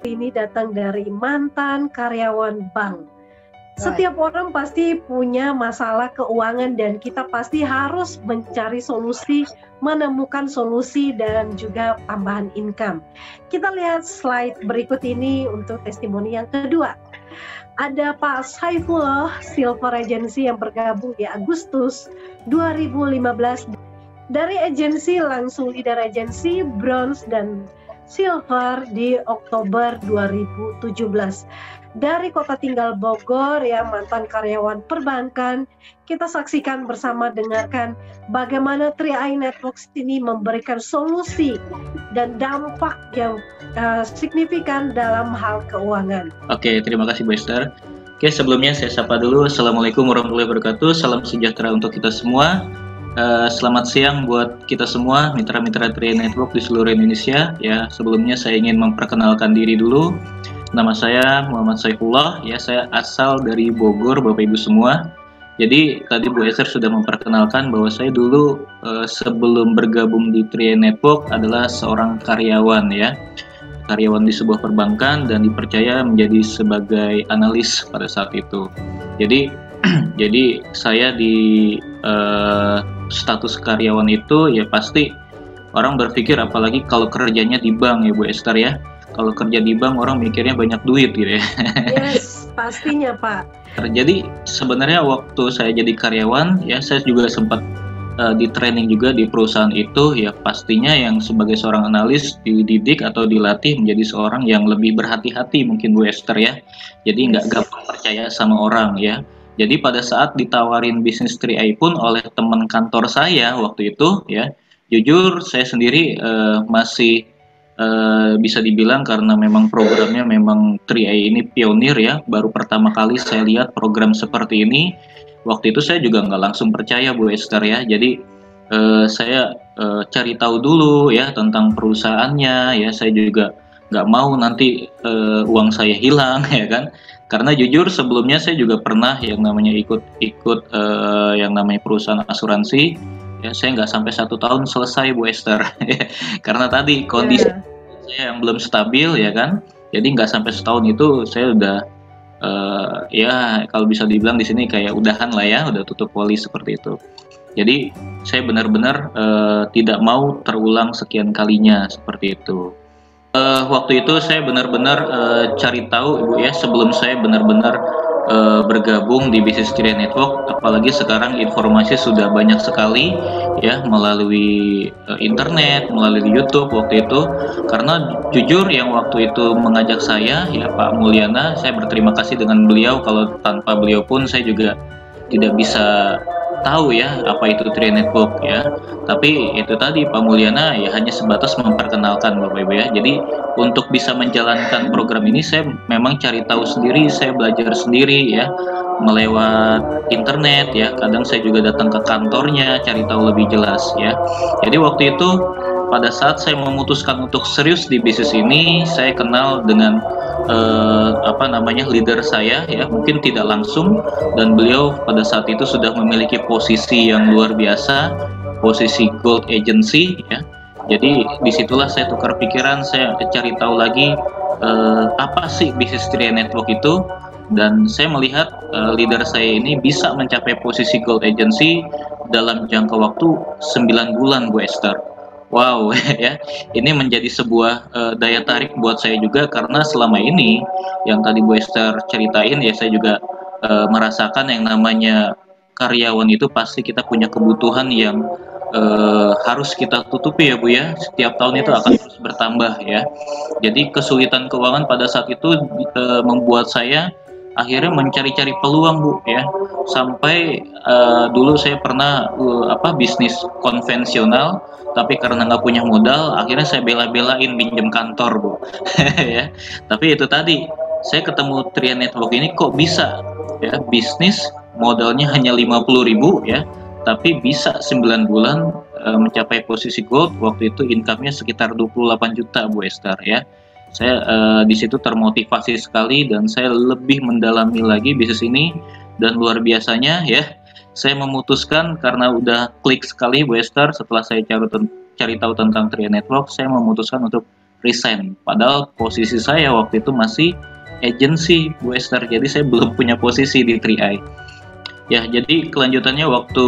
Ini datang dari mantan karyawan bank. Setiap orang pasti punya masalah keuangan dan kita pasti harus mencari solusi, menemukan solusi dan juga tambahan income. Kita lihat slide berikut ini untuk testimoni yang kedua. Ada Pak Saifullah Silver Agency yang bergabung di Agustus 2015. Dari agensi langsung leader agensi bronze dan silver di Oktober 2017. Dari kota tinggal Bogor ya, mantan karyawan perbankan, kita saksikan bersama, dengarkan bagaimana 3i Networks ini memberikan solusi dan dampak yang signifikan dalam hal keuangan. Oke, terima kasih Bu Esther. Oke, sebelumnya saya sapa dulu. Assalamualaikum warahmatullahi wabarakatuh. Salam sejahtera untuk kita semua. Selamat siang buat kita semua, mitra-mitra 3i Network di seluruh Indonesia. Ya, sebelumnya saya ingin memperkenalkan diri dulu. Nama saya Muhammad Saifullah. Ya, saya asal dari Bogor, Bapak Ibu semua. Jadi tadi Bu Esther sudah memperkenalkan bahwa saya dulu sebelum bergabung di 3i Network adalah seorang karyawan ya. Karyawan di sebuah perbankan dan dipercaya menjadi sebagai analis pada saat itu. Jadi saya di status karyawan itu ya pasti orang berpikir, apalagi kalau kerjanya di bank ya Bu Esther ya. Kalau kerja di bank orang mikirnya banyak duit gitu ya. Yes, pastinya Pak. Jadi sebenarnya waktu saya jadi karyawan ya saya juga sempat di training juga di perusahaan itu ya, pastinya yang sebagai seorang analis dididik atau dilatih menjadi seorang yang lebih berhati-hati mungkin Bu Esther ya. Jadi nggak gampang percaya sama orang ya. Jadi pada saat ditawarin bisnis 3i pun oleh teman kantor saya waktu itu ya, jujur saya sendiri masih bisa dibilang karena memang programnya memang 3i ini pionir ya, baru pertama kali saya lihat program seperti ini. Waktu itu saya juga nggak langsung percaya Bu Esther ya. Jadi saya cari tahu dulu ya tentang perusahaannya ya. Saya juga nggak mau nanti uang saya hilang ya kan. Karena jujur sebelumnya saya juga pernah yang namanya ikut yang namanya perusahaan asuransi ya, saya nggak sampai 1 tahun selesai Bu Esther. Karena tadi kondisi saya yang belum stabil ya kan. Jadi nggak sampai setahun itu saya udah ya kalau bisa dibilang di sini kayak udahan lah ya, udah tutup poli seperti itu. Jadi saya benar-benar tidak mau terulang sekian kalinya seperti itu. Waktu itu saya benar-benar cari tahu Ibu ya, sebelum saya benar-benar bergabung di bisnis 3i Network, apalagi sekarang informasi sudah banyak sekali ya melalui internet, melalui YouTube waktu itu. Karena jujur yang waktu itu mengajak saya ya Pak Mulyana, saya berterima kasih dengan beliau, kalau tanpa beliau pun saya juga tidak bisa tahu ya apa itu 3i Network ya. Tapi itu tadi Pak Mulyana ya hanya sebatas memperkenalkan Bapak Ibu ya. Jadi untuk bisa menjalankan program ini saya memang cari tahu sendiri, saya belajar sendiri ya melewat internet ya. Kadang saya juga datang ke kantornya cari tahu lebih jelas ya. Jadi waktu itu pada saat saya memutuskan untuk serius di bisnis ini, saya kenal dengan leader saya ya, mungkin tidak langsung, dan beliau pada saat itu sudah memiliki posisi yang luar biasa, posisi gold agency ya. Jadi disitulah saya tukar pikiran, saya cari tahu lagi apa sih bisnis 3i Network itu, dan saya melihat leader saya ini bisa mencapai posisi gold agency dalam jangka waktu 9 bulan Bu Esther. Wow ya, ini menjadi sebuah daya tarik buat saya juga, karena selama ini yang tadi Bu Esther ceritain ya, saya juga merasakan yang namanya karyawan itu pasti kita punya kebutuhan yang harus kita tutupi ya Bu ya, setiap tahun itu akan terus bertambah ya. Jadi kesulitan keuangan pada saat itu membuat saya akhirnya mencari-cari peluang Bu ya, sampai dulu saya pernah bisnis konvensional, tapi karena nggak punya modal akhirnya saya bela-belain pinjam kantor Bu. Ya, tapi itu tadi saya ketemu 3i Network ini, kok bisa ya bisnis modalnya hanya 50.000 ya, tapi bisa 9 bulan mencapai posisi gold. Waktu itu income-nya sekitar 28 juta Bu Esther ya. Saya di situ termotivasi sekali dan saya lebih mendalami lagi bisnis ini, dan luar biasanya ya, saya memutuskan karena udah klik sekali Bu Esther, setelah saya cari tahu tentang 3i Network, saya memutuskan untuk resign. Padahal posisi saya waktu itu masih agency Bu Esther, jadi saya belum punya posisi di 3i. Ya, jadi kelanjutannya waktu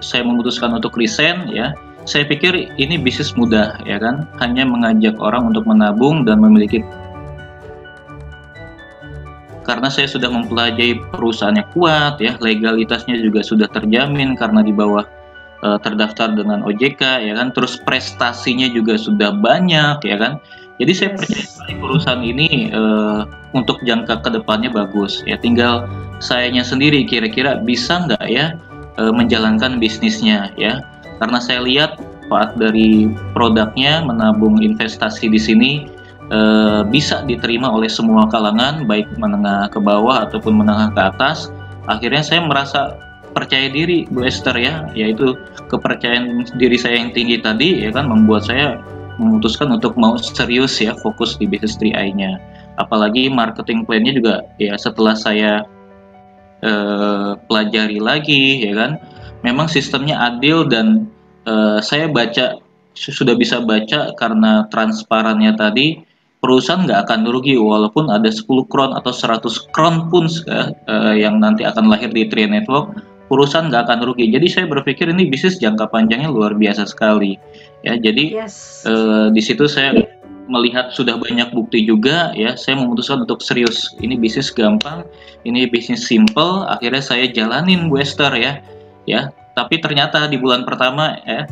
saya memutuskan untuk resign ya, saya pikir ini bisnis mudah ya kan, hanya mengajak orang untuk menabung dan memiliki, karena saya sudah mempelajari perusahaannya kuat ya, legalitasnya juga sudah terjamin karena di bawah terdaftar dengan OJK ya kan, terus prestasinya juga sudah banyak ya kan. Jadi saya percaya sekali perusahaan ini untuk jangka kedepannya bagus ya, tinggal sayanya sendiri kira-kira bisa nggak ya menjalankan bisnisnya ya, karena saya lihat manfaat dari produknya, menabung investasi di sini bisa diterima oleh semua kalangan, baik menengah ke bawah ataupun menengah ke atas. Akhirnya saya merasa percaya diri Bu Esther ya, yaitu kepercayaan diri saya yang tinggi tadi ya kan membuat saya memutuskan untuk mau serius ya fokus di bisnis 3i-nya. Apalagi marketing plan-nya juga ya setelah saya pelajari lagi ya kan, memang sistemnya adil dan saya sudah bisa baca karena transparannya tadi, perusahaan nggak akan rugi walaupun ada 10 kron atau 100 kron pun yang nanti akan lahir di 3i Network, perusahaan nggak akan rugi. Jadi saya berpikir ini bisnis jangka panjangnya luar biasa sekali ya. Jadi di situ saya melihat sudah banyak bukti juga ya, saya memutuskan untuk serius, ini bisnis gampang, ini bisnis simple. Akhirnya saya jalanin Bu Esther ya. Tapi ternyata di bulan pertama ya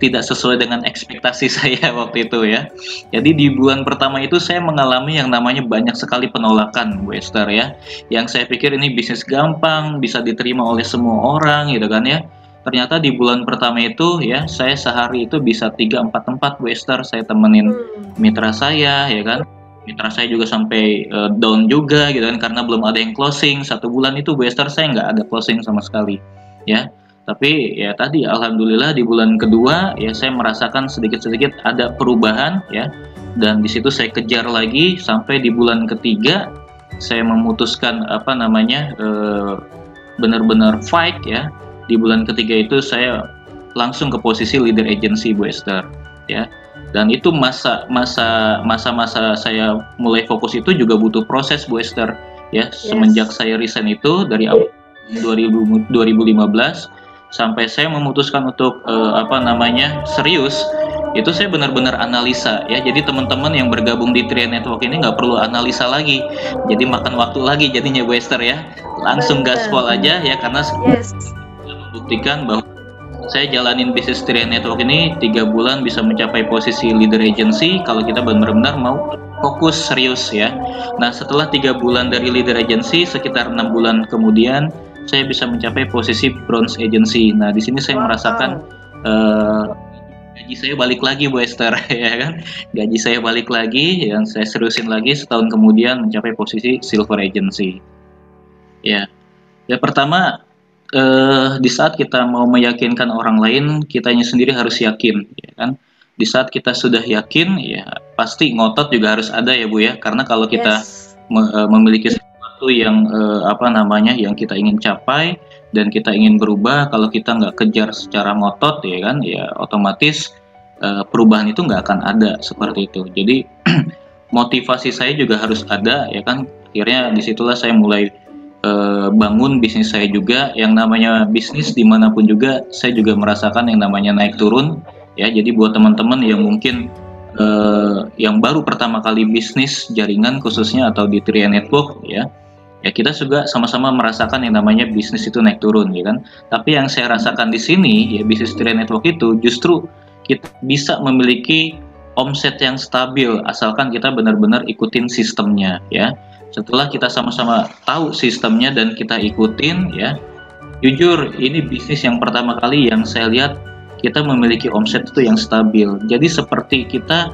tidak sesuai dengan ekspektasi saya waktu itu ya. Jadi di bulan pertama itu saya mengalami yang namanya banyak sekali penolakan Bu Esther ya. Yang saya pikir ini bisnis gampang, bisa diterima oleh semua orang gitu kan ya. Ternyata di bulan pertama itu ya, saya sehari itu bisa 3-4 tempat Bu Esther, saya temenin mitra saya ya kan. Mitra saya juga sampai down juga gitu kan, karena belum ada yang closing. 1 bulan itu Bu Esther saya nggak ada closing sama sekali ya. Tapi ya tadi alhamdulillah di bulan kedua ya saya merasakan sedikit-sedikit ada perubahan ya, dan di situ saya kejar lagi sampai di bulan ketiga saya memutuskan benar-benar fight ya. Di bulan ketiga itu saya langsung ke posisi leader agency Bu Esther ya. Dan itu masa-masa saya mulai fokus itu juga butuh proses Bu Esther ya. Semenjak saya resign itu dari awal 2015 sampai saya memutuskan untuk serius, itu saya benar-benar analisa ya. Jadi teman-teman yang bergabung di 3i Network ini nggak perlu analisa lagi, jadi makan waktu lagi jadinya Bu Esther ya, langsung gaspol aja ya, karena membuktikan bahwa saya jalanin bisnis 3i Network ini 3 bulan bisa mencapai posisi leader agency kalau kita benar-benar mau fokus serius ya. Nah setelah 3 bulan dari leader agency, sekitar 6 bulan kemudian saya bisa mencapai posisi bronze agency. Nah di sini saya merasakan gaji saya balik lagi Bu Esther ya kan, gaji saya balik lagi yang saya seriusin lagi, setahun kemudian mencapai posisi silver agency ya. Pertama di saat kita mau meyakinkan orang lain, kitanya sendiri harus yakin ya kan. Di saat kita sudah yakin ya pasti ngotot juga harus ada ya Bu ya, karena kalau kita memiliki yang yang kita ingin capai dan kita ingin berubah, kalau kita nggak kejar secara ngotot ya kan, ya otomatis perubahan itu nggak akan ada seperti itu. Jadi motivasi saya juga harus ada ya kan. Akhirnya disitulah saya mulai bangun bisnis saya juga. Yang namanya bisnis dimanapun juga saya juga merasakan yang namanya naik turun ya. Jadi buat teman-teman yang mungkin yang baru pertama kali bisnis jaringan khususnya atau di 3i Network ya kita juga sama-sama merasakan yang namanya bisnis itu naik turun ya kan. Tapi yang saya rasakan di sini ya, bisnis 3i Network itu justru kita bisa memiliki omset yang stabil asalkan kita benar-benar ikutin sistemnya ya. Setelah kita sama-sama tahu sistemnya dan kita ikutin ya, jujur ini bisnis yang pertama kali yang saya lihat kita memiliki omset itu yang stabil. Jadi seperti kita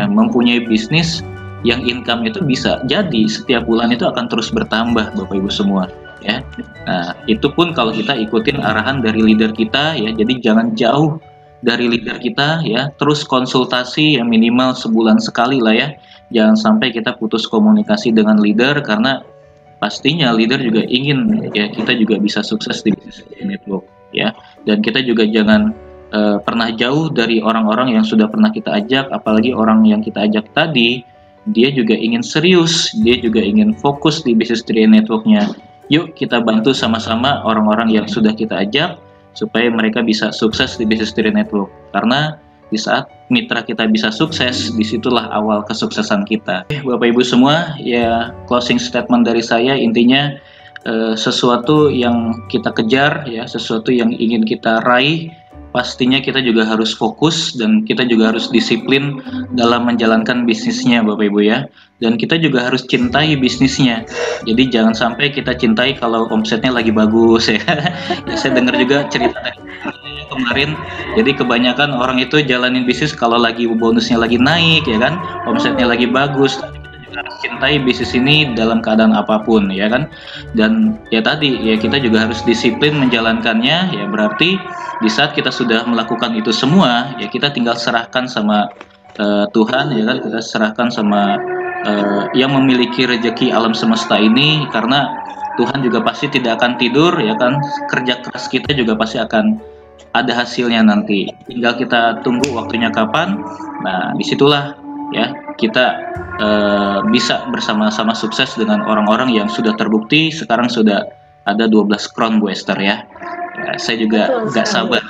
mempunyai bisnis yang income itu bisa jadi setiap bulan itu akan terus bertambah Bapak Ibu semua ya. Nah itu pun kalau kita ikutin arahan dari leader kita ya. Jadi jangan jauh dari leader kita ya, terus konsultasi ya minimal sebulan sekali lah ya. Jangan sampai kita putus komunikasi dengan leader, karena pastinya leader juga ingin ya kita juga bisa sukses di bisnis network ya. Dan kita juga jangan pernah jauh dari orang-orang yang sudah pernah kita ajak, apalagi orang yang kita ajak tadi, dia juga ingin serius, dia juga ingin fokus di Business 3 Network-nya. Yuk kita bantu sama-sama orang-orang yang sudah kita ajak, supaya mereka bisa sukses di Business 3 Network. Karena di saat mitra kita bisa sukses, disitulah awal kesuksesan kita. Bapak Ibu semua, ya closing statement dari saya intinya, sesuatu yang kita kejar, ya sesuatu yang ingin kita raih, pastinya kita juga harus fokus dan kita juga harus disiplin dalam menjalankan bisnisnya, Bapak Ibu ya. Dan kita juga harus cintai bisnisnya. Jadi jangan sampai kita cintai kalau omsetnya lagi bagus ya. Ya saya dengar juga cerita kemarin. Jadi kebanyakan orang itu jalanin bisnis kalau lagi bonusnya lagi naik ya kan, omsetnya lagi bagus. Harus cintai bisnis ini dalam keadaan apapun ya kan. Dan ya tadi ya kita juga harus disiplin menjalankannya, ya berarti di saat kita sudah melakukan itu semua ya kita tinggal serahkan sama Tuhan ya kan, kita serahkan sama yang memiliki rezeki alam semesta ini, karena Tuhan juga pasti tidak akan tidur ya kan, kerja keras kita juga pasti akan ada hasilnya nanti, tinggal kita tunggu waktunya kapan. Nah disitulah ya kita bisa bersama-sama sukses dengan orang-orang yang sudah terbukti sekarang sudah ada 12 crown Bu Esther ya. Saya juga nggak sabar